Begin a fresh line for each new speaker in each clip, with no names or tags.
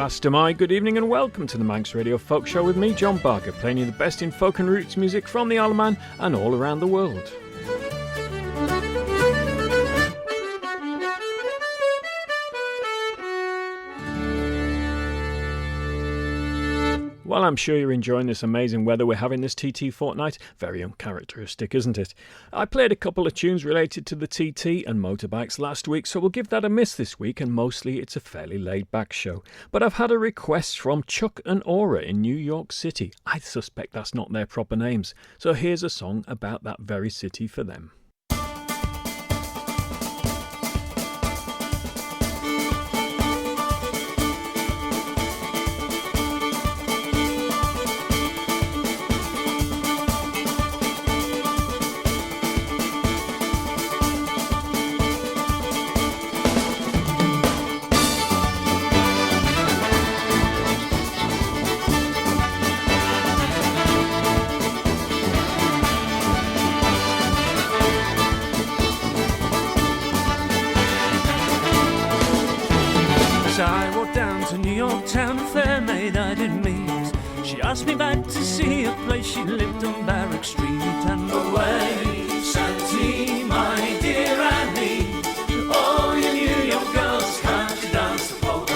Faster My, good evening and welcome to the Manx Radio Folk Show with me, John Barker, playing you the best in folk and roots music from the Isle of Man and all around the world. Well, I'm sure you're enjoying this amazing weather we're having this TT fortnight. Very uncharacteristic, isn't it? I played a couple of tunes related to the TT and motorbikes last week, so we'll give that a miss this week, and mostly it's a fairly laid-back show. But I've had a request from Chuck and Aura in New York City. I suspect that's not their proper names, so here's a song about that very city for them.
She asked me back to see a place she lived on Barrack Street, and away, Shanty, my dear Annie, all you New York girls can't dance the polka.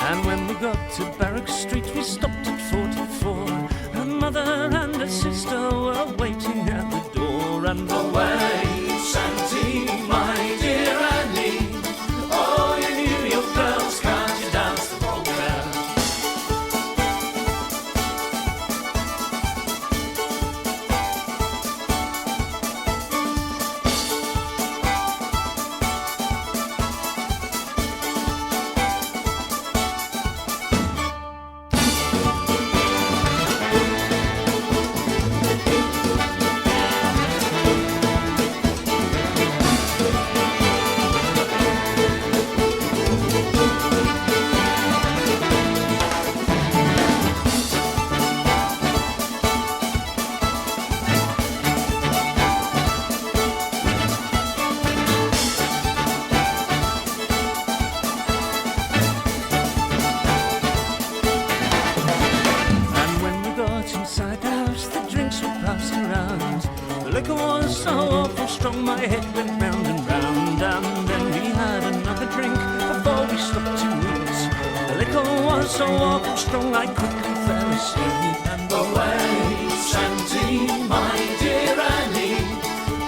And when we got to Barrack Street, we stopped at 44. Her mother and her sister were waiting at the door. And away, Shanty, my dear Annie, all you New York girls, can't you dance the polka? So awful strong I quickly fell asleep. And away, Shanty, my dear Annie,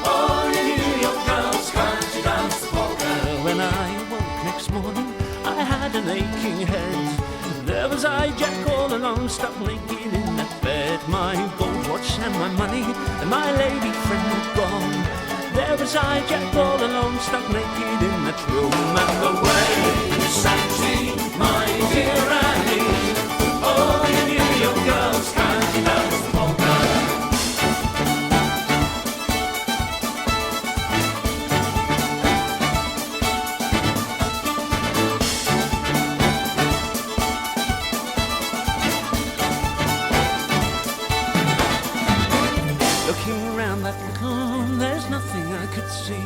all you New York girls, can't you dance the polka? When I awoke next morning, I had an aching head. There was I, Jack, all alone, stuck naked in that bed. My gold watch and my money and my lady friend were gone. There was I, Jack, all alone, stuck naked in that room. And away, Shanty, my dear Annie, all you New York girls, can't you dance the polka? Looking around that little room, there's nothing I could see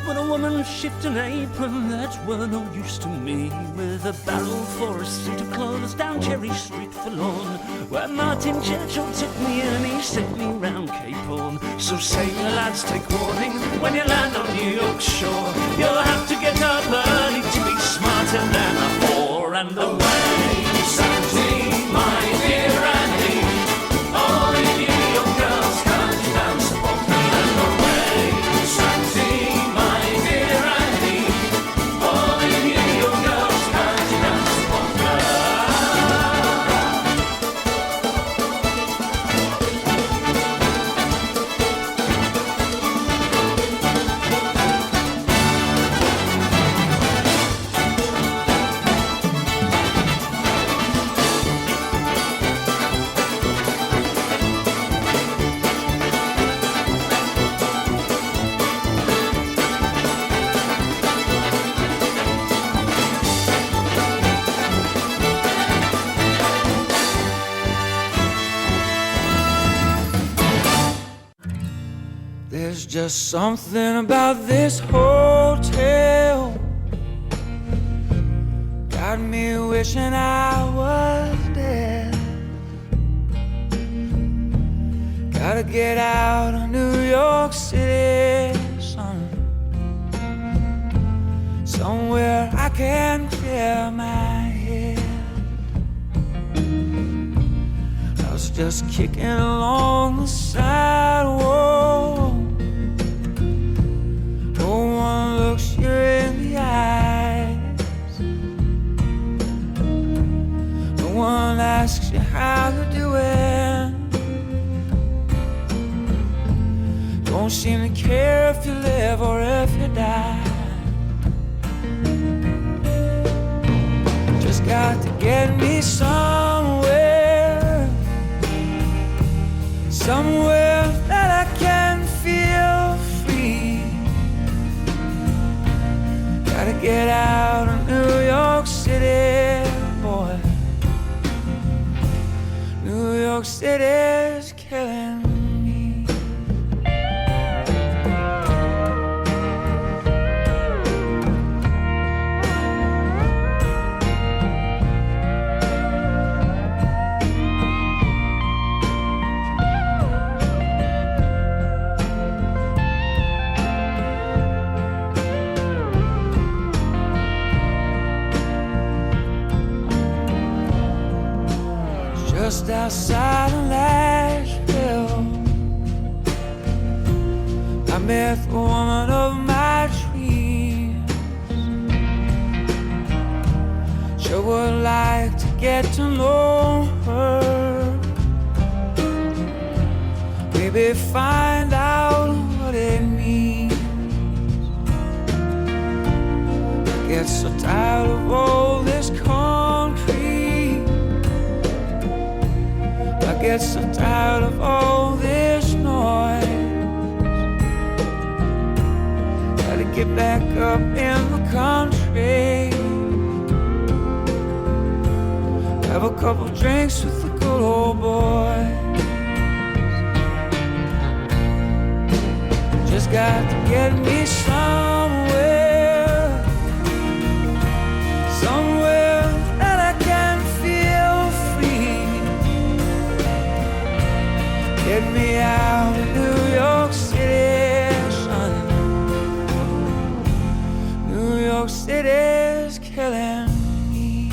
but a woman shift an apron that were no use to me, with a barrel for a suit of clothes down Cherry Street forlorn, where Martin Churchill took me and he sent me round Cape Horn. So sailor lads, take warning, when you land on New York shore, you'll have to get up early to be smarter than a whore. And away, Shanty, my dear Annie, all you New York girls, can't you dance the polka? And away, Shanty, my dear Annie, all you New York girls, can't you dance the polka? just something about this hotel got me wishing I was dead. Gotta get out of New York City, son, somewhere I can clear my head. I was just kicking along the sidewalk. No one looks you in the eyes. No one asks you how you're doing. Don't seem to care if you live or if you die. Just got to get me somewhere, somewhere that I can feel free. Gotta get out of New York City, boy. New York City's killing me. Just outside of Nashville, I met the woman of my dreams. Sure would like to get to know her, maybe find out what it means. I get so tired of all this concrete. I get so tired of all this noise. Gotta get back up in the country, have a couple drinks with the good old boys. Just got to get me somewhere, somewhere that I can feel free. Get me out of New York City, son. New York City's killing me.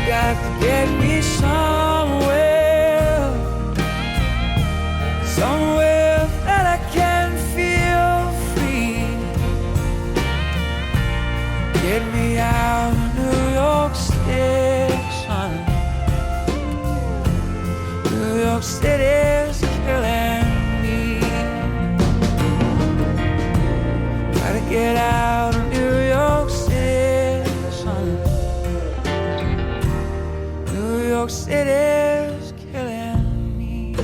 Got to get me somewhere, somewhere that I can feel free. Get me out of New York City, son. New York City's killing me. Gotta get out of New York City, son. New York City's killing me.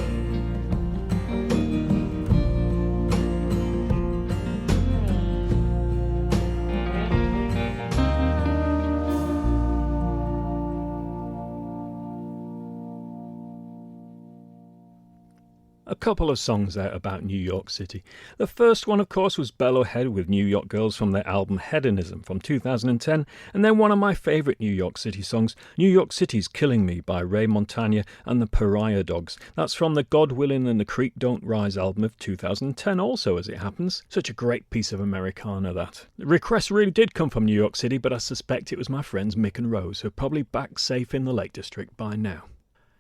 A couple of songs out about New York City. The first one, of course, was Bellowhead with New York Girls from their album Hedonism from 2010, and then one of my favourite New York City songs, New York City's Killing Me by Ray Montagna and the Pariah Dogs. That's from the God Willin' and the Creek Don't Rise album of 2010 also, as it happens. Such a great piece of Americana, that. The request really did come from New York City, but I suspect it was my friends Mick and Rose, who are probably back safe in the Lake District by now.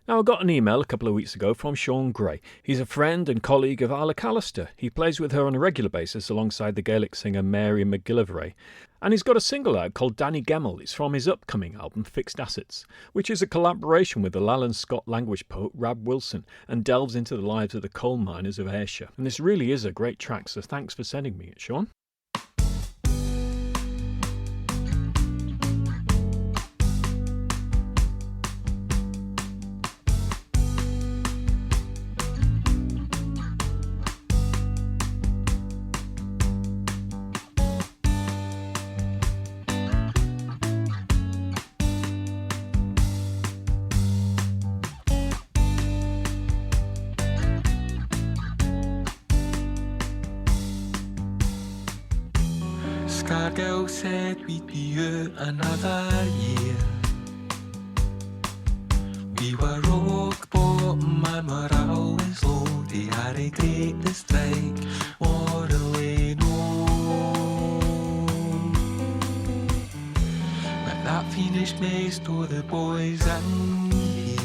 Now, I got an email a couple of weeks ago from Sean Gray. He's a friend and colleague of Arla Callister. He plays with her on a regular basis alongside the Gaelic singer Mary McGillivray. And he's got a single out called Danny Gemmell. It's from his upcoming album Fixed Assets, which is a collaboration with the Lowland Scott language poet Rab Wilson and delves into the lives of the coal miners of Ayrshire. And this really is a great track, so thanks for sending me it, Sean.
girl said we'd be out another year. We were rock bottom and we're always low. They had a great the strike, morally no. But that finished most of the boys in here.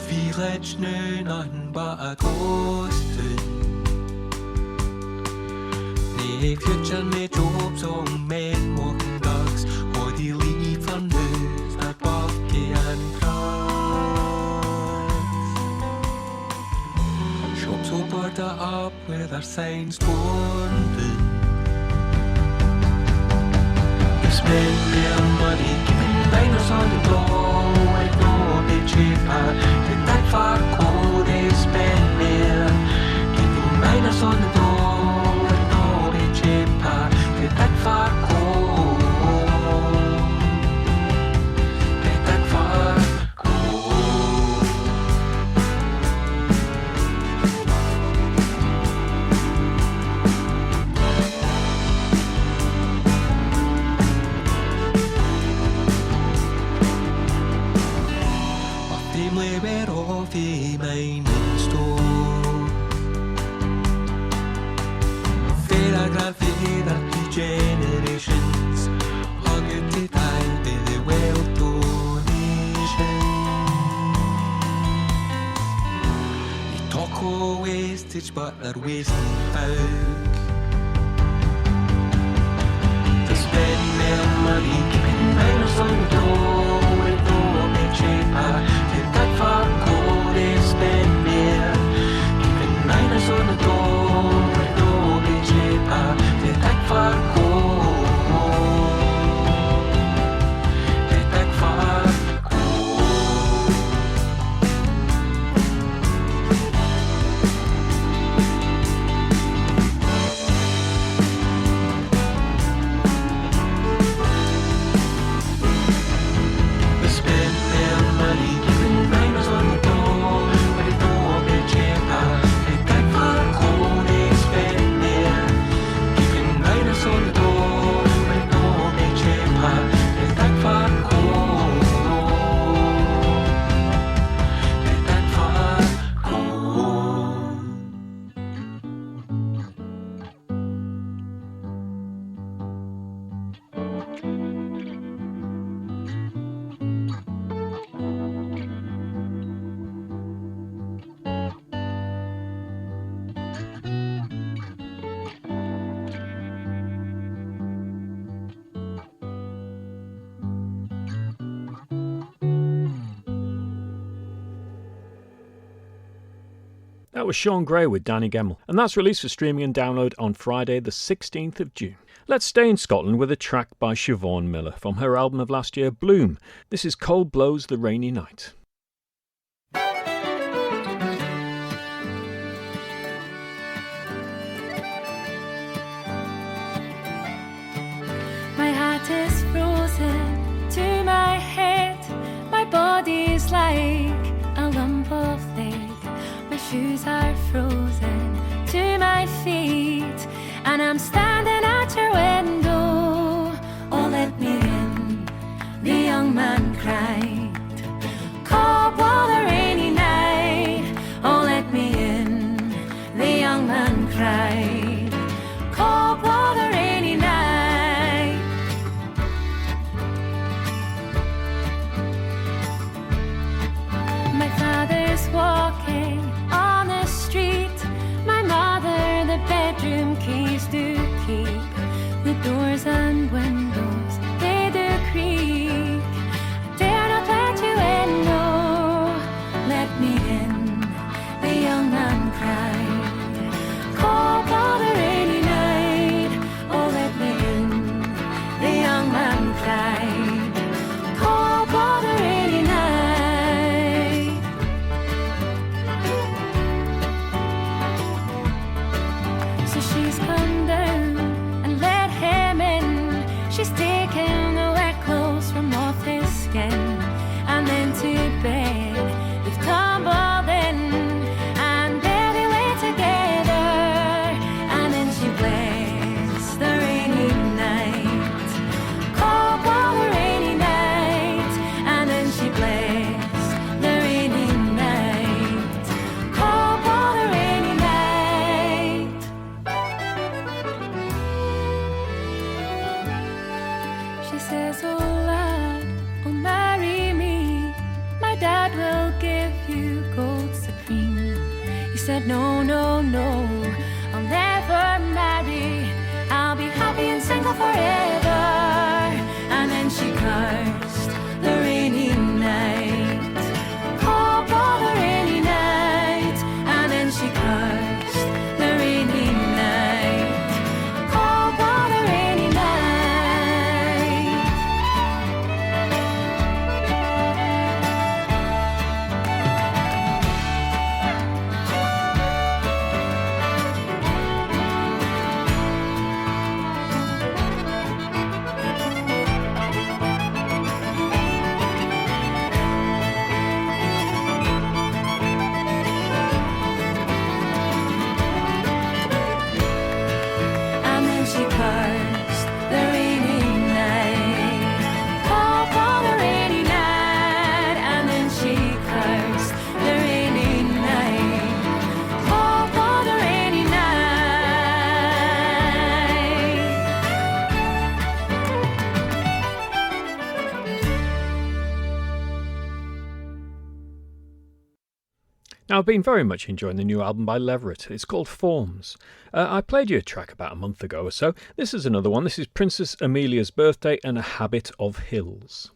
Village knew nothing but a ghost town. No future, no jobs, all men walking dogs. Or they leave for news, a bucky and drugs. Shops all boarded up with their signs torn down. They spend their money keeping diners on the door with no big cheaper. That far cold they spend there, keeping miners on the door with no big cheaper. That far cold, that far cold. Our family were off a mining store. Fair grandfather, 2 generations, hung out to die by the wealth donation. They talk of wastage, but they're wasting folk. They spend their money keeping miners on the door with no big cheaper. That far cold they spend there, keeping miners on the door with no big cheaper. That far cold, that far cold. They spend their money keeping miners on the door with no big cheaper. That far cold they spend there, keeping miners on the door with no big cheaper. That far cold, that far cold.
That was Sean Gray with Danny Gemmell, and that's released for streaming and download on Friday the 16th of June. Let's stay in Scotland with a track by Siobhan Miller from her album of last year, Bloom. This is Cold Blows the Rainy Night.
My heart is frozen to my head. My body's like a lump of lead. My shoes are frozen to my feet, and I'm standing at your window. Oh, let me in, the young man cried. Cold water, rainy night. Oh, let me in, the young man cried. Cold water, rainy night. My father's walking on the street. My mother, the bedroom keys do keep. The doors and windows, they do creak. I dare not let you in, no. Let me in, the young man cried. Cold water, rainy night. Oh, let me in, the young man cried. Cold water, rainy night. So she wiping the wet clothes from off his skin, and then to bed they've tumbled in, and there they lay together, and then she blessed the rainy night, cold water rainy night, and then she blessed the rainy night, cold water rainy night. She says, oh lad, oh marry me, my dad will give you gold supreme. He said, no, no, no, I'll never marry, I'll be happy and single forever. And then she cursed the rainy night, cold water rainy night, and then she cursed the rainy night, cold water rainy night. And then she cursed the rainy night, cold water rainy night, and then she cursed the rainy night, cold water rainy night.
Now, I've been very much enjoying the new album by Leveret. It's called Forms. I played you a track about a month ago or so. This is another one. This is Princess Amelia's Birthday and a Habit of Hills.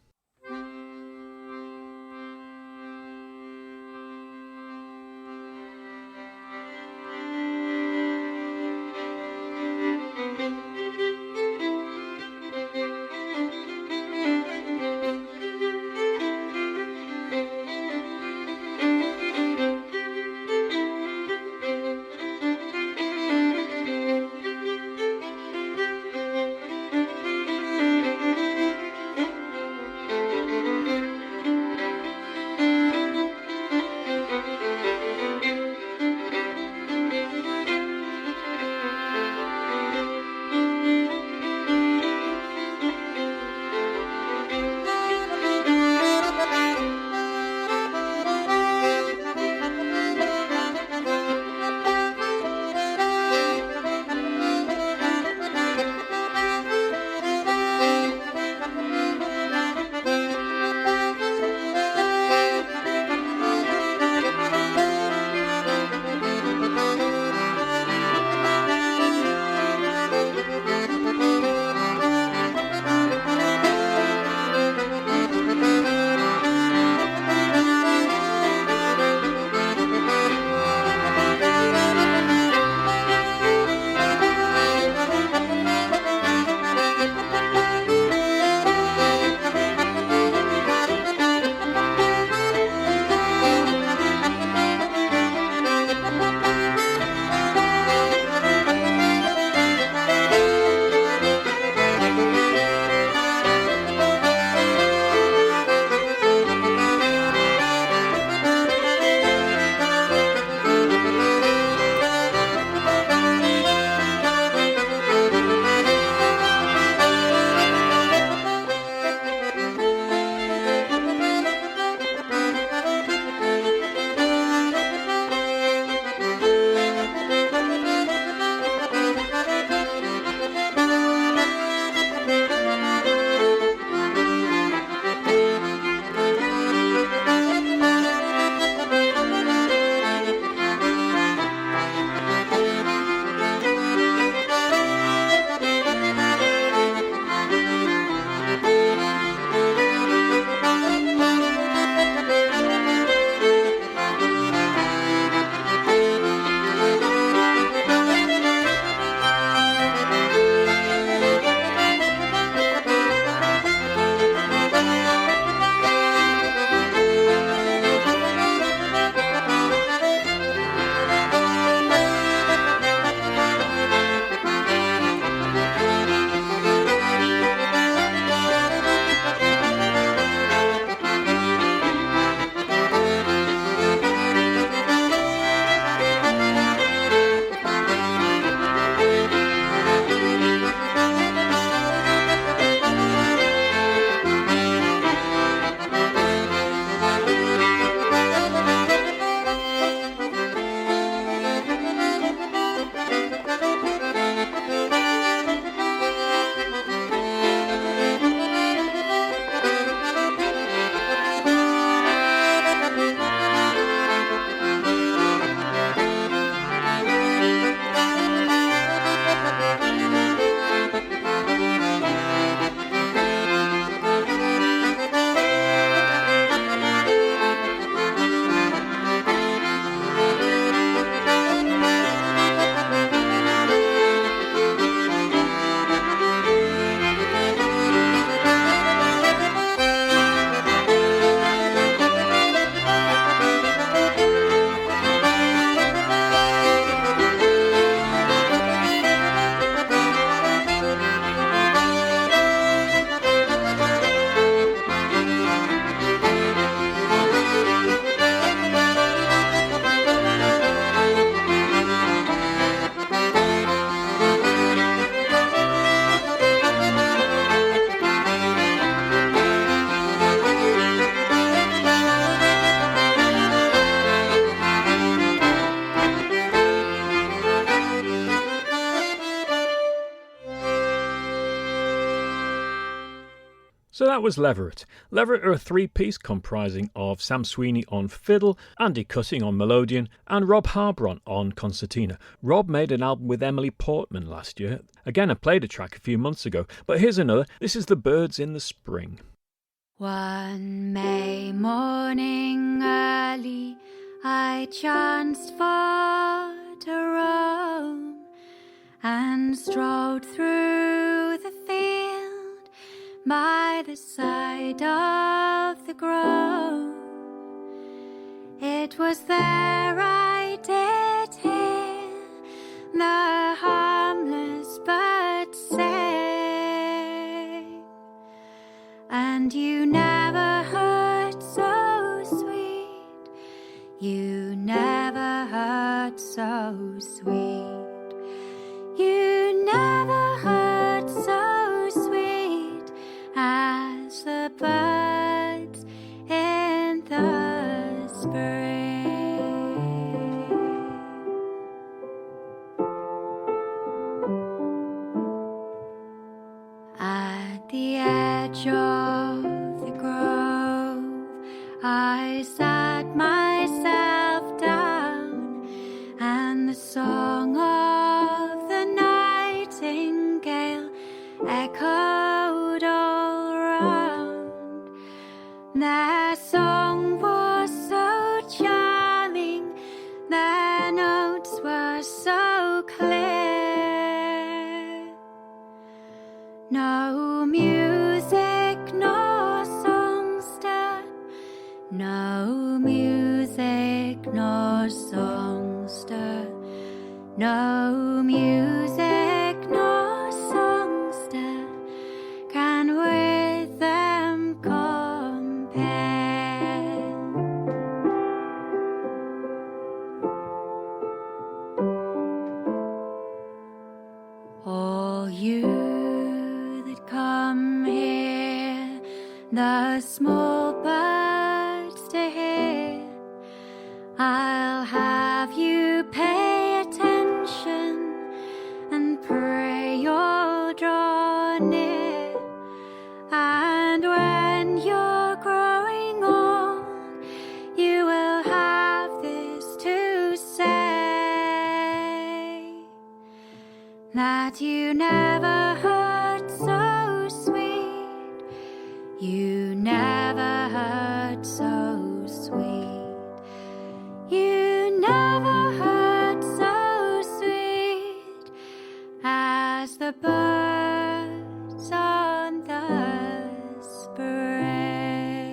So that was Leveret. Leveret are a three-piece comprising of Sam Sweeney on fiddle, Andy Cutting on melodeon, and Rob Harbron on concertina. Rob made an album with Emily Portman last year. Again, I played a track a few months ago, but here's another. This is The Birds in the Spring.
One May morning early, I chanced for to roam, and strolled through the field by the side of the grove. It was there I did hear the harmless bird sing, and you never heard so sweet, you never heard so sweet, you never heard so sweet as the birds in the spring. At the edge of the grove, I sat myself down, and the song of the nightingale echoed all round. Their song was so charming, their notes were so clear. No music nor songster, no music nor songster, no music nor songster can with them compare. All you that come here, the small birds to hear, I'll have you pay attention and pray you'll draw near. And when you're growing old, you will have this to say, that you never heard so sweet, you never heard so sweet, you never heard so sweet as the birds on the spray.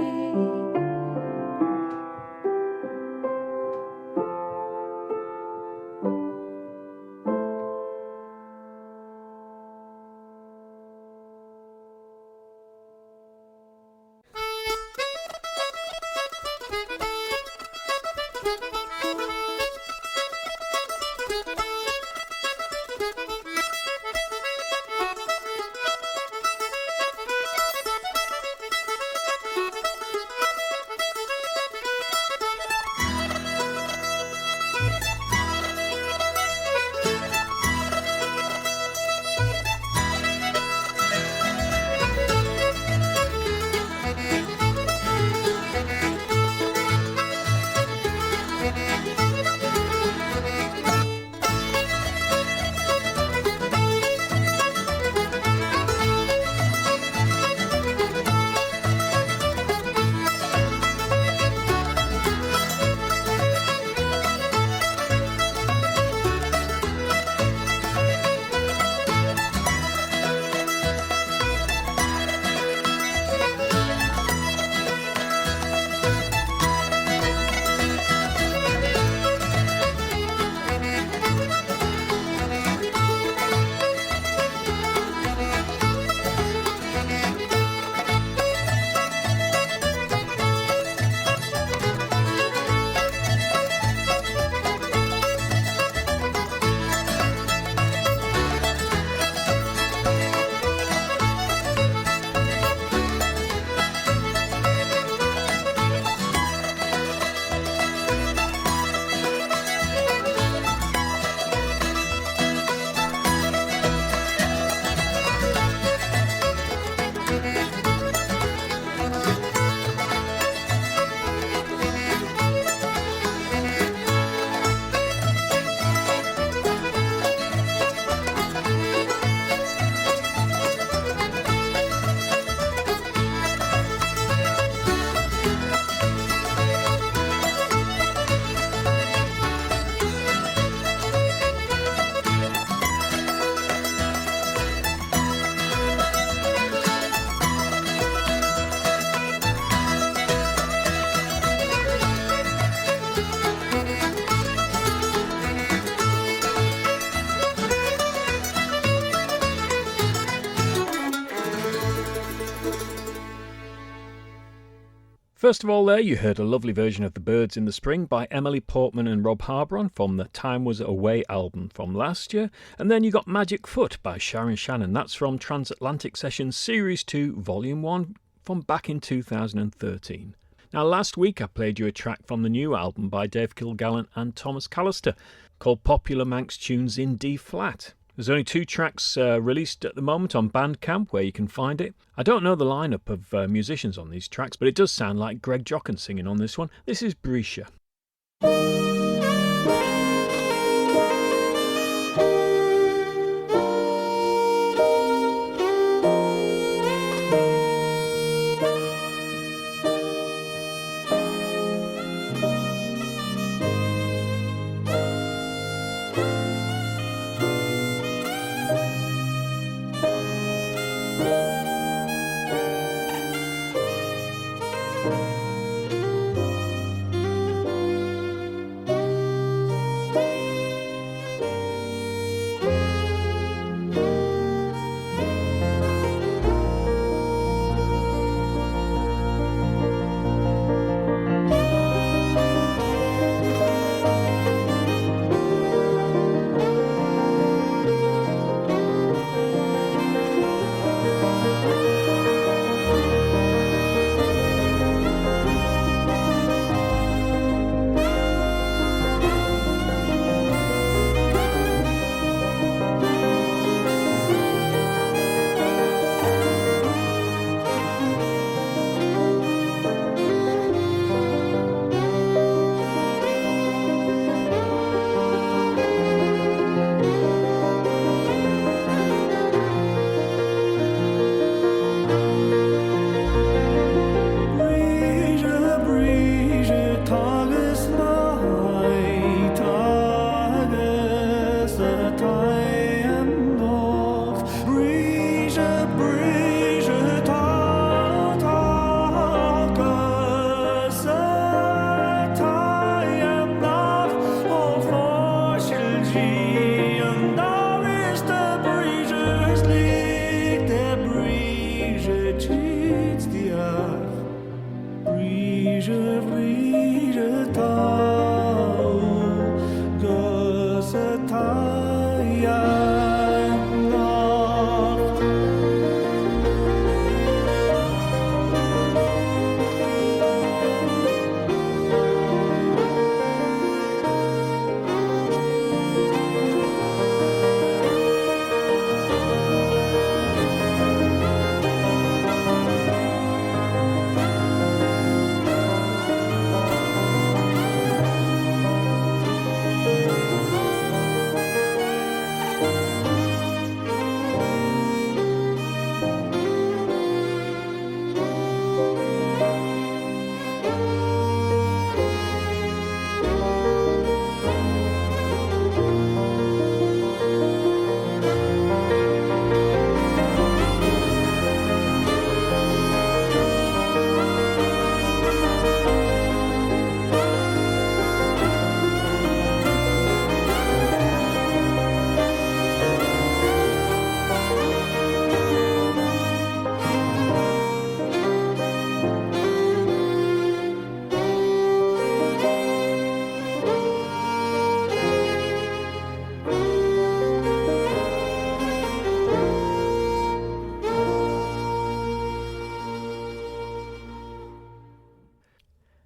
First of all there, you heard a lovely version of The Birds in the Spring by Emily Portman and Rob Harbron from the Time Was Away album from last year. And then you got Magic Foot by Sharon Shannon. That's from Transatlantic Sessions Series 2, Volume 1 from back in 2013. Now last week I played you a track from the new album by Dave Kilgallen and Thomas Callister called Popular Manx Tunes in D-Flat. There's only 2 tracks released at the moment on Bandcamp where you can find it. I don't know the lineup of musicians on these tracks, but it does sound like Greg Jocken singing on this one. This is Brescia.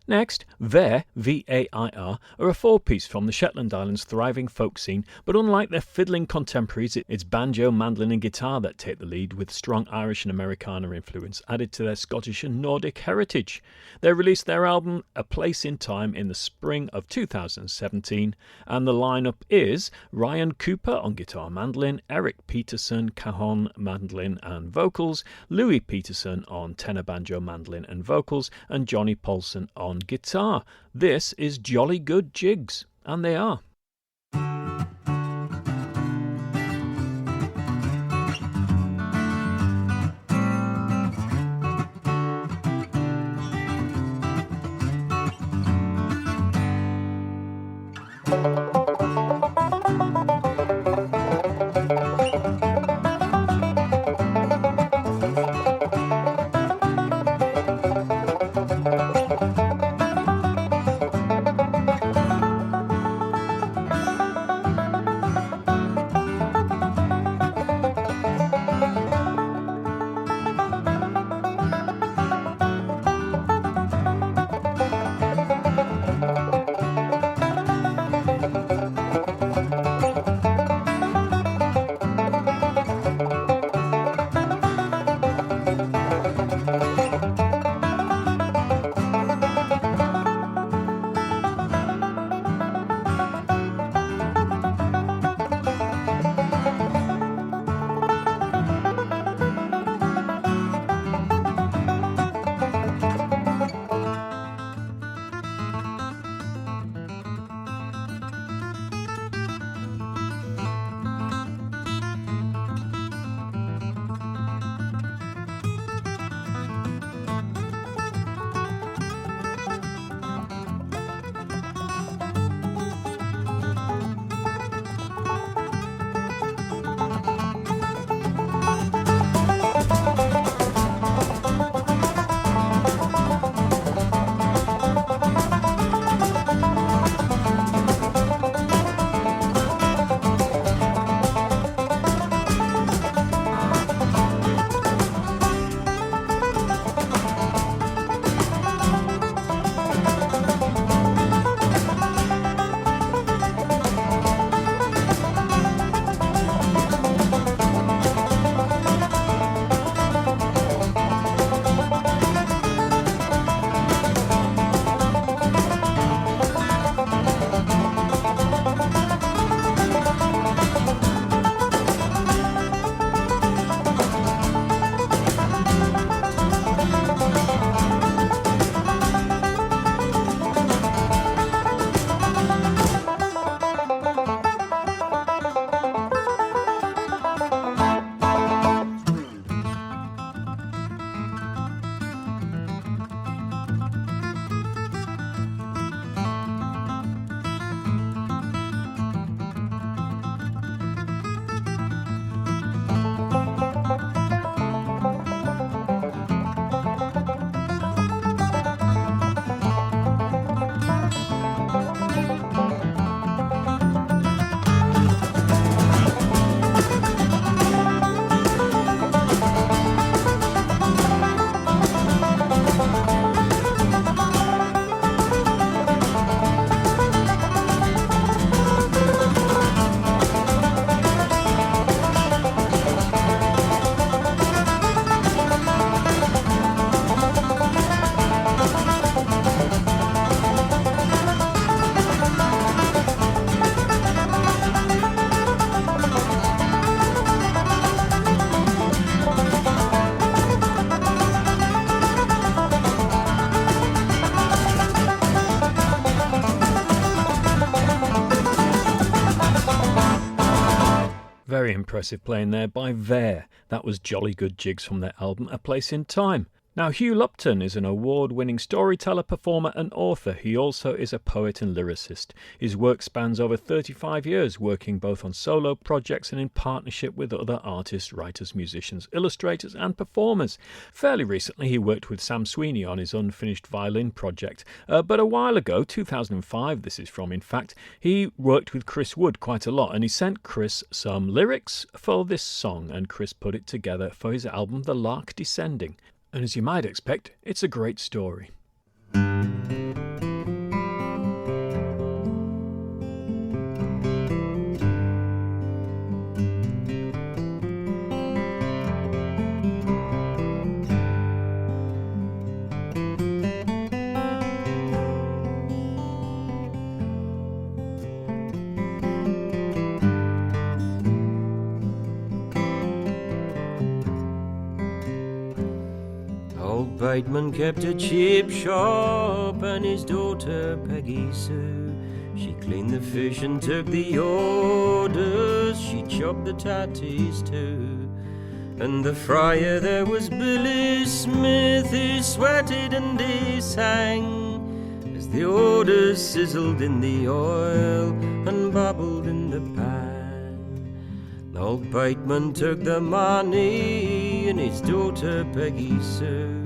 Next, Vair, V-A-I-R, are a 4-piece from the Shetland Islands' thriving folk scene, but unlike their fiddling contemporaries, it's banjo, mandolin and guitar that take the lead, with strong Irish and Americana influence added to their Scottish and Nordic heritage. They released their album A Place in Time in the spring of 2017, and the lineup is Ryan Cooper on guitar mandolin, Eric Peterson, cajon, mandolin and vocals, Louis Peterson on tenor banjo, mandolin and vocals, and Johnny Paulson on guitar. This is Jolly Good Jigs, and they are. Very impressive playing there by Ver. That was jolly good jigs from their album A Place in Time. Now, Hugh Lupton is an award-winning storyteller, performer and author. He also is a poet and lyricist. His work spans over 35 years, working both on solo projects and in partnership with other artists, writers, musicians, illustrators and performers. Fairly recently, he worked with Sam Sweeney on his unfinished violin project. But a while ago, 2005 this is from in fact, he worked with Chris Wood quite a lot, and he sent Chris some lyrics for this song, and Chris put it together for his album The Lark Descending. And as you might expect, it's a great story.
Bateman kept a cheap shop, and his daughter Peggy Sue, she cleaned the fish and took the orders, she chopped the tatties too. And the friar there was Billy Smith, he sweated and he sang as the orders sizzled in the oil and bubbled in the pan. Old Bateman took the money, and his daughter Peggy Sue,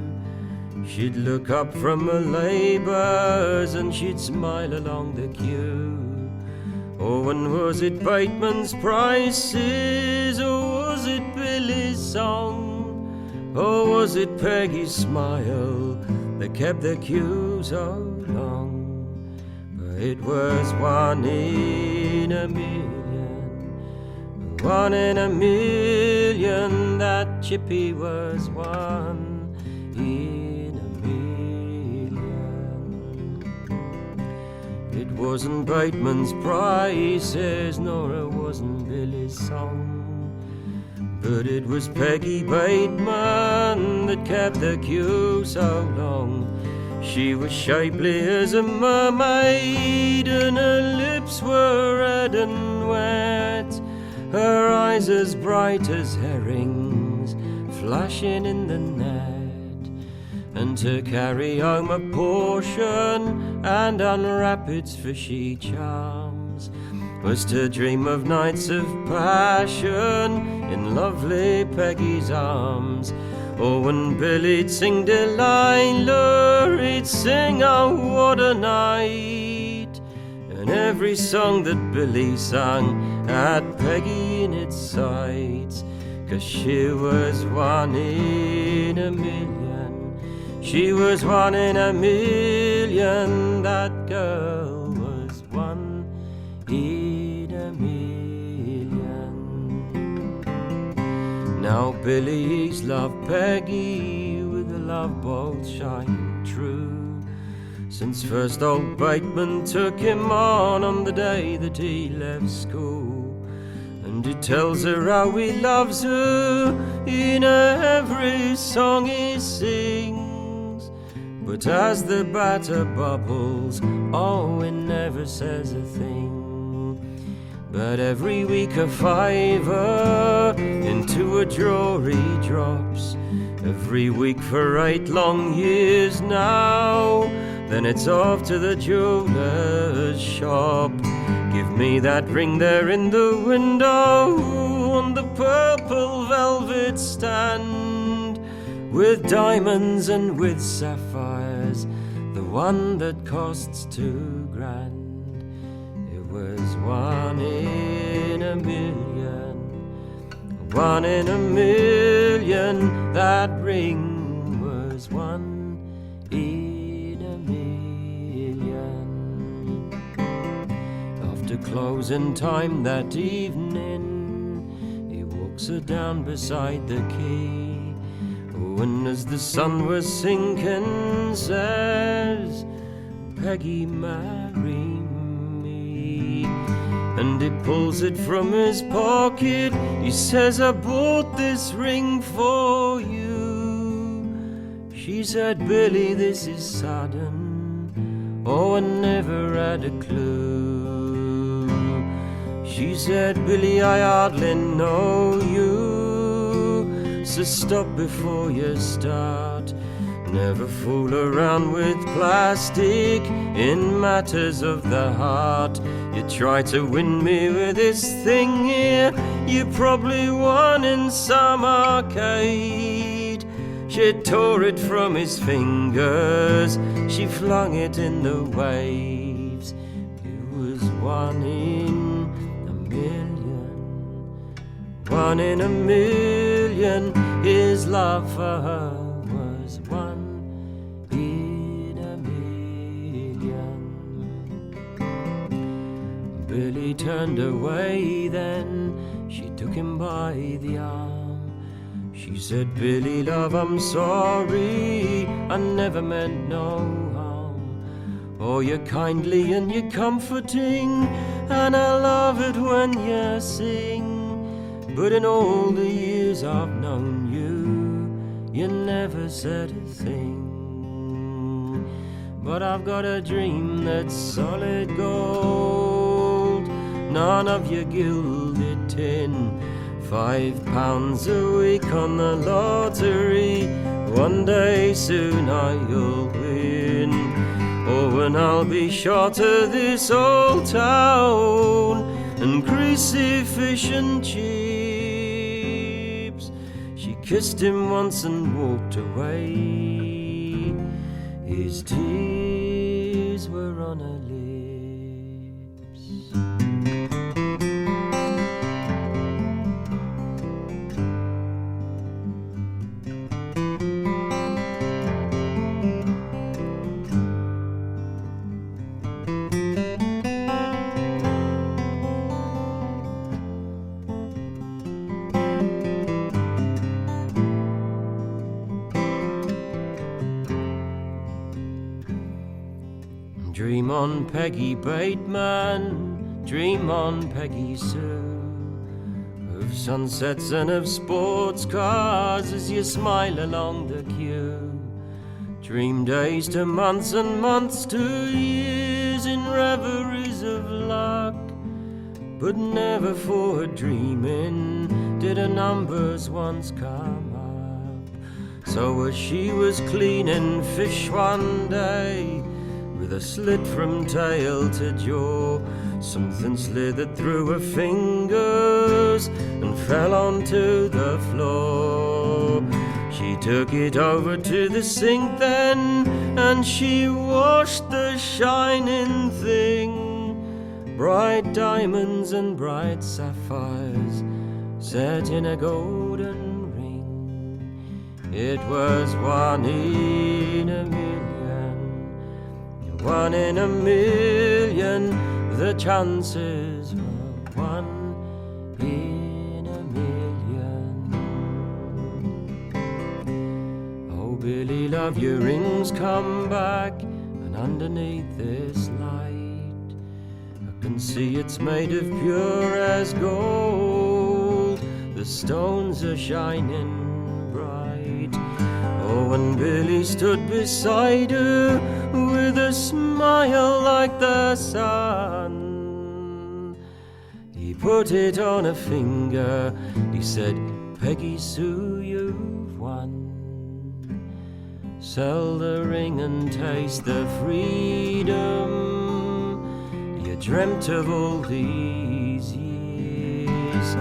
she'd look up from her labours and she'd smile along the queue. Oh, and was it Bateman's prices, or was it Billy's song, or was it Peggy's smile that kept the queue so long? But it was 1 in a million, 1 in a million, that chippy was one in a million. It wasn't Bateman's prices, nor it wasn't Billy's song, but it was Peggy Bateman that kept the queue so long. She was shapely as a mermaid, and her lips were red and wet, her eyes as bright as herrings flashing in the net. And to carry home a portion and unwrap its fishy charms was to dream of nights of passion in lovely Peggy's arms. Or when Billy'd sing Delilah, he'd sing, oh, what a night. And every song that Billy sang had Peggy in its sights, 'cause she was one in a million. She was one in a million. That girl was one in a million. Now Billy's loved Peggy with a love bolt shining true, since first old Bateman took him on the day that he left school. And he tells her how he loves her in every song he sings. But as the batter bubbles, oh, he never says a thing. But every week a fiver into a drawer he drops, every week for 8 long years now. Then it's off to the jeweller's shop. Give me that ring there in the window on the purple velvet stand, with diamonds and with sapphires, the one that costs $2,000. It was one in a million, one in a million. That ring was one in a million. After closing time that evening, he walks her down beside the quay. Oh, and as the sun was sinking, says, Peggy, marry me. And he pulls it from his pocket. He says, I bought this ring for you. She said, Billy, this is sudden. Oh, I never had a clue. She said, Billy, I hardly know you, so stop before you start. Never fool around with plastic in matters of the heart. You try to win me with this thing here you probably won in some arcade. She tore it from his fingers, she flung it in the waves. It was one in a million, one in a million. His love for her was one in a million. Billy turned away then, she took him by the arm. She said, Billy, love, I'm sorry, I never meant no harm. Oh, you're kindly and you're comforting, and I love it when you sing. But in all the years I've known you, you never said a thing. But I've got a dream that's solid gold, none of your gilded tin. £5 a week on the lottery, one day soon I'll win. Oh, and I'll be shot of this old town and greasy fish and chips. She kissed him once and walked away. His tears were on her lips. Dream on, Peggy Bateman, dream on, Peggy Sue, of sunsets and of sports cars as you smile along the queue. Dream days to months and months to years in reveries of luck, but never for dreaming did her numbers once come up. So as she was cleaning fish one day, with a slit from tail to jaw, something slithered through her fingers and fell onto the floor. She took it over to the sink then, and she washed the shining thing. Bright diamonds and bright sapphires set in a golden ring. It was one in a million, one in a million. The chances were one in a million. Oh, Billy, love, your rings come back, and underneath this light, I can see it's made of pure as gold. The stones are shining bright. Oh, and Billy stood beside her with a smile like the sun. He put it on a finger, he said, Peggy Sue, you've won. Sell the ring and taste the freedom you dreamt of all these years.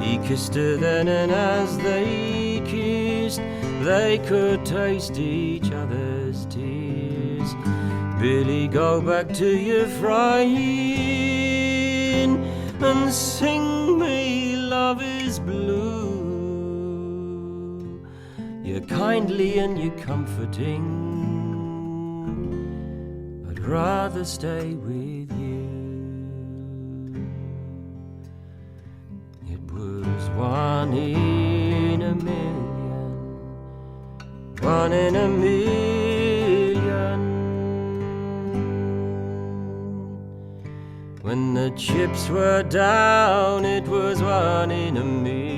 He kissed her then, and as they kissed, they could taste each other's tears. Billy, go back to your frying and sing me Love is Blue. You're kindly and you're comforting, I'd rather stay with you. It was one in a million, one in a million. When the chips were down, it was one in a million.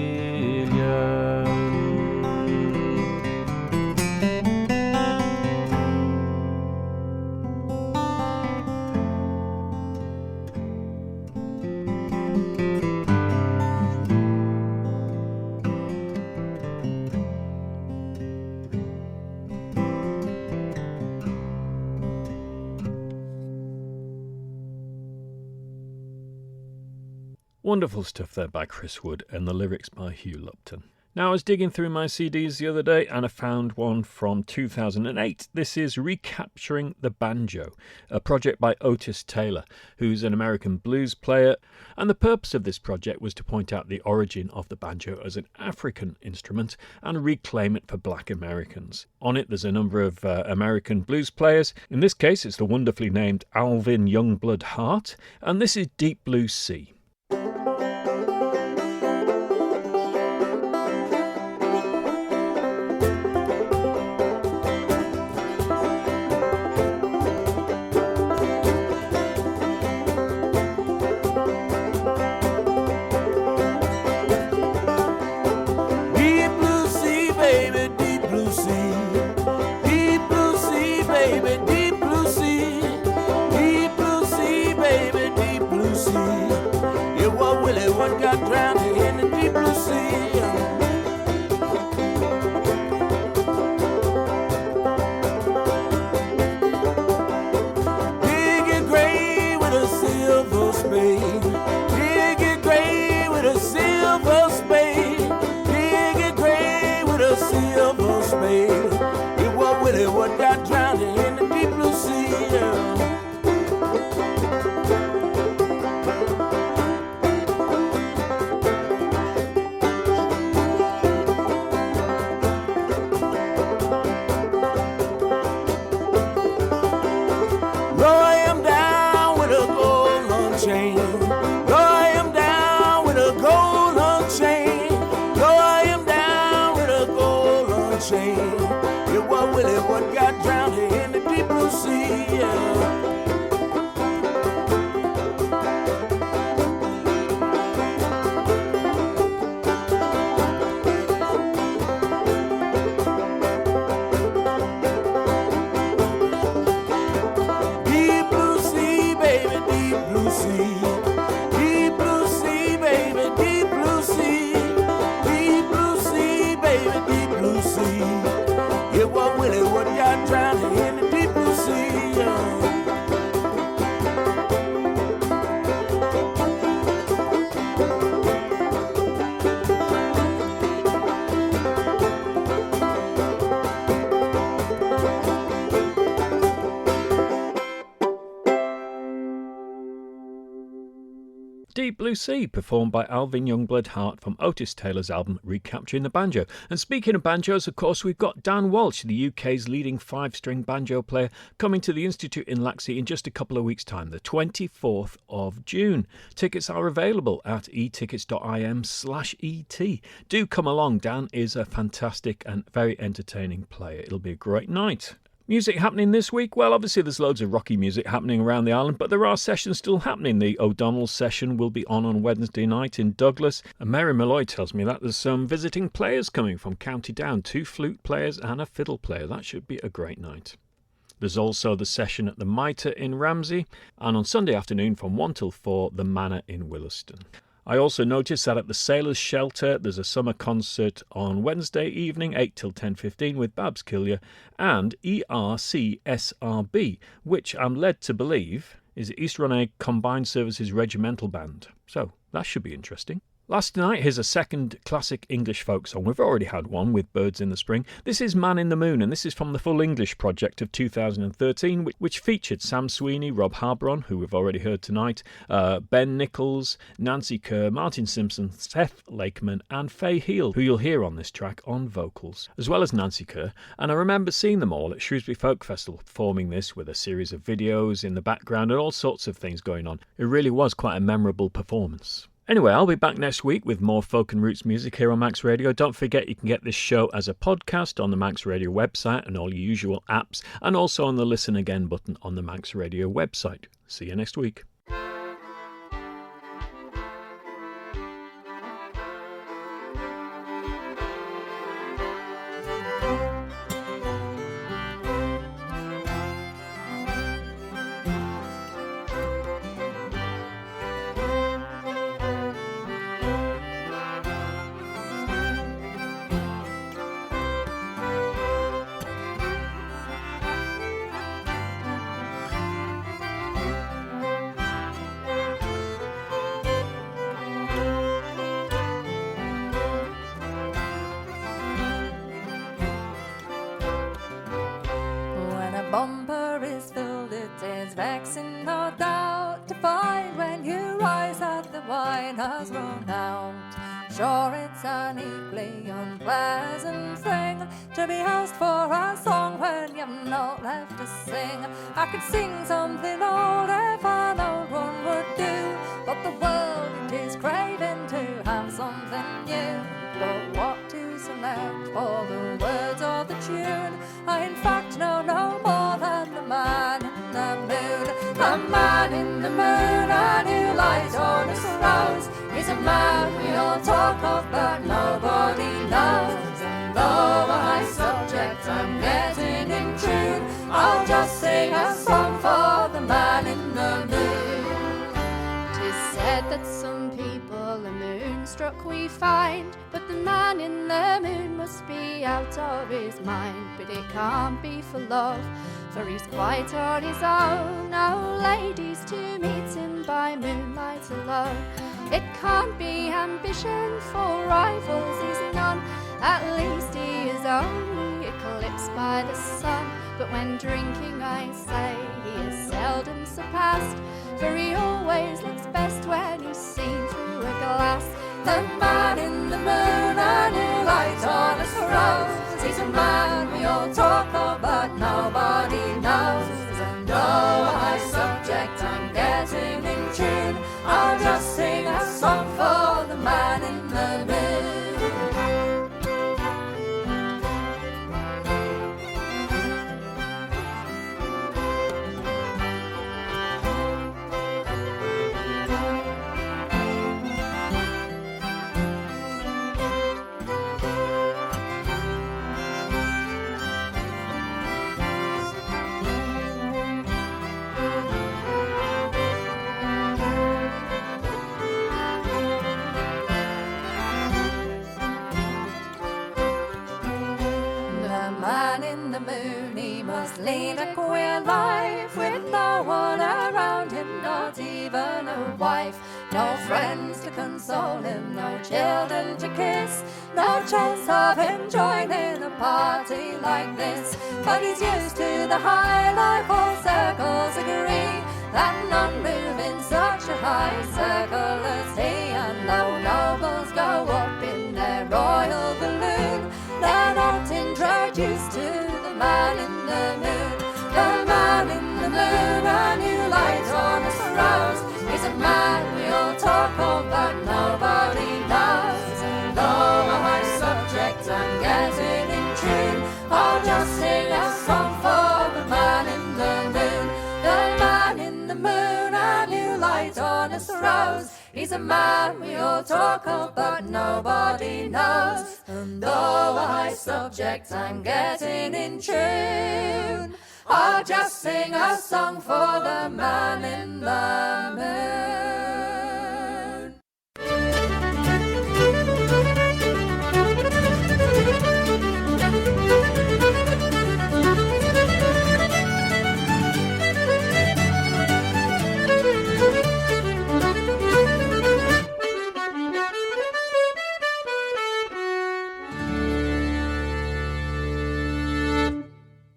Wonderful stuff there by Chris Wood and the lyrics by Hugh Lupton. Now, I was digging through my CDs the other day and I found one from 2008. This is Recapturing the Banjo, a project by Otis Taylor, who's an American blues player. And the purpose of this project was to point out the origin of the banjo as an African instrument and reclaim it for black Americans. On it, there's a number of American blues players. In this case, it's the wonderfully named Alvin Youngblood Hart, and this is Deep Blue Sea.
What got drowned in the deep blue sea. What got drowned in the deep blue sea.
Deep Blue Sea, performed by Alvin Youngblood Hart from Otis Taylor's album Recapturing the Banjo. And speaking of banjos, of course, we've got Dan Walsh, the UK's leading 5-string banjo player, coming to the Institute in Laxey in just a couple of weeks' time, the 24th of June. Tickets are available at etickets.im/et. Do come along. Dan is a fantastic and very entertaining player. It'll be a great night. Music happening this week? Well, obviously there's loads of rocky music happening around the island, but there are sessions still happening. The O'Donnell session will be on Wednesday night in Douglas. And Mary Malloy tells me that there's some visiting players coming from County Down, 2 flute players and a fiddle player. That should be a great night. There's also the session at the Mitre in Ramsey, and on Sunday afternoon from 1 till 4, the Manor in Williston. I also noticed that at the Sailors' Shelter there's a summer concert on Wednesday evening, 8 till 10:15, with Babs Killier and ERCSRB, which I'm led to believe is East Ronay Combined Services Regimental Band. So that should be interesting. Last night, here's a second classic English folk song. We've already had one with Birds in the Spring. This is Man in the Moon, and this is from the Full English project of 2013, which featured Sam Sweeney, Rob Harbron, who we've already heard tonight, Ben Nichols, Nancy Kerr, Martin Simpson, Seth Lakeman, and Faye Heal, who you'll hear on this track on vocals, as well as Nancy Kerr. And I remember seeing them all at Shrewsbury Folk Festival, performing this with a series of videos in the background and all sorts of things going on. It really was quite a memorable performance. Anyway, I'll be back next week with more folk and roots music here on Max Radio. Don't forget you can get this show as a podcast on the Max Radio website and all your usual apps, and also on the Listen Again button on the Max Radio website. See you next week.
Bumper is filled, it is vexing, no doubt, to find when you rise that the wine has run out. Sure, it's an equally unpleasant thing to be asked for a song when you've not left to sing. I could sing something old if an old one would do, but the world it is craving to have something new. But what to select for the words or the tune, I in fact know no more than the man in the moon. The man in the moon, a new light on his rose. He's a man we all talk of but nobody knows. And though a high subject I'm getting in tune, I'll just sing a song for the man in the moon. 'Tis said that some people a moonstruck we find, but the man in the moon must be out of his mind. But it can't be for love, for he's quite on his own. No ladies to meet him by moonlight alone. It can't be ambition, for rivals he's none. At least he is only eclipsed by the sun. But when drinking I say he is seldom surpassed, for he always looks best when he's seen through a glass. The man in the moon, a new light on his rose. He's a man we all talk of but nobody knows. And though a high subject I'm getting in tune, I'll just sing a song for the man in the moon. Lead a queer life with no one around him, not even a wife. No friends to console him, no children to kiss, no chance of him joining a party like this. But he's used to the high life, all circles agree. that none move in such a high circle as he, and though nobles go up in their royal balloon, they're not introduced to the man in the moon. The man in the moon, a new light on his rose. He's a man we all talk of, but nobody knows. And though a high subject I'm getting in tune, I'll just sing a song for the man in the moon. The man in the moon, a new light on his rose. He's a man we all talk of, but nobody knows. And though a high subject I'm getting in tune, I'll just sing a song for the man in the moon.